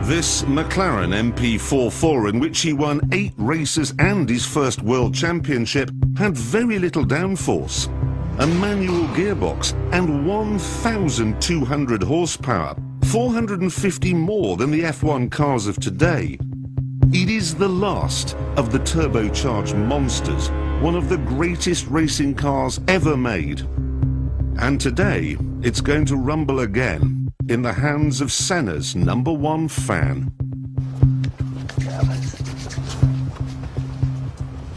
This McLaren MP4, in which he won 8 races and his first world championship, had very little downforce, a manual gearbox and 1,200 horsepower, 450 more than the F1 cars of today. It is the last of the turbocharged monsters, one of the greatest racing cars ever made. And today, it's going to rumble again in the hands of Senna's #1 fan.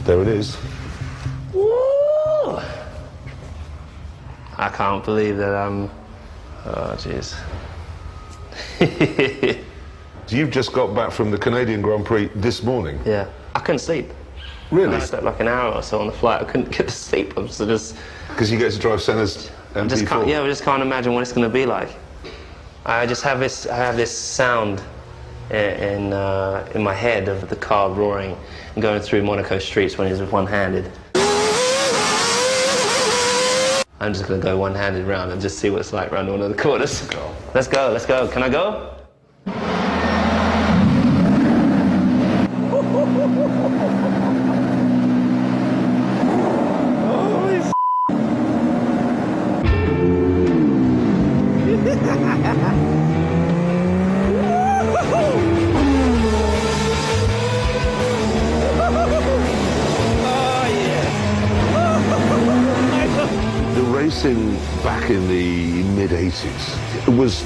There it is. Woo! I can't believe that I'm... Oh, jeez. You've just got back from the Canadian Grand Prix this morning. Yeah. I couldn't sleep. Really? I slept like an hour or so on the flight. I couldn't get to sleep. I was just... Because you get to drive Senna's MP4. I just can't imagine what it's going to be like. I just have this sound in my head of the car roaring and going through Monaco streets when he's one-handed. I'm just going to go one-handed round and just see what it's like around one of the corners. Let's go, let's go. Can I go? Racing back in the mid-80s, it was,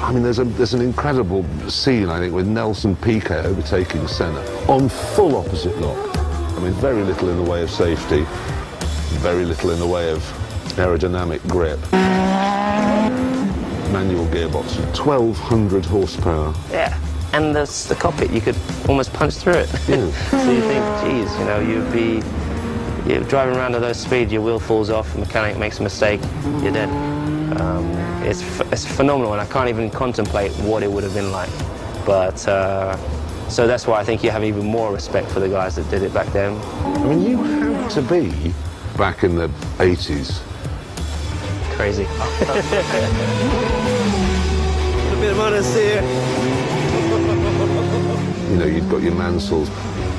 I mean, there's an incredible scene, I think, with Nelson Piquet overtaking Senna on full opposite lock. I mean, very little in the way of safety, very little in the way of aerodynamic grip. Manual gearbox, 1,200 horsepower. Yeah, and the cockpit, you could almost punch through it. Yeah. So you think, geez, you know, you're driving around at those speeds, your wheel falls off, the mechanic makes a mistake, you're dead. It's phenomenal, and I can't even contemplate what it would have been like. But, so that's why I think you have even more respect for the guys that did it back then. I mean, you had to be, back in the 80s. Crazy. A bit of honesty here. You know, you've got your Mansells,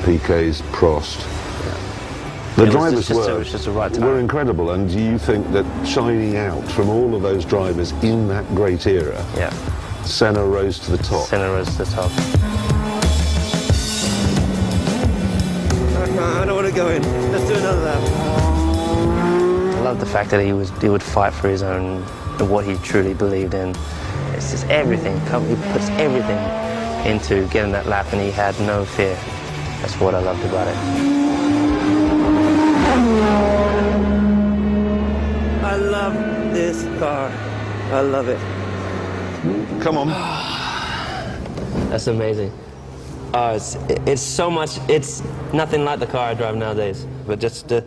Piquets, Prost. The drivers were incredible, and do you think that shining out from all of those drivers in that great era, yeah, Senna rose to the top? Senna rose to the top. I don't want to go in. Let's do another lap. I love the fact that he would fight for his own, what he truly believed in. It's just everything. He puts everything into getting that lap, and he had no fear. That's what I loved about it. I love this car. I love it. Come on. That's amazing. It's so much, it's nothing like the car I drive nowadays. But just to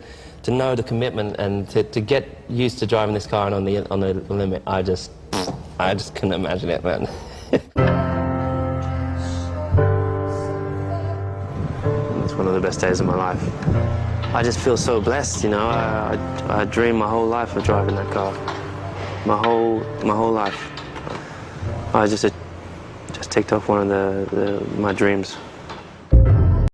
know the commitment and to get used to driving this car and on the limit, I just couldn't imagine it, man. It's one of the best days of my life. I just feel so blessed, you know. I dreamed my whole life of driving that car. My whole life. I just ticked off one of my dreams.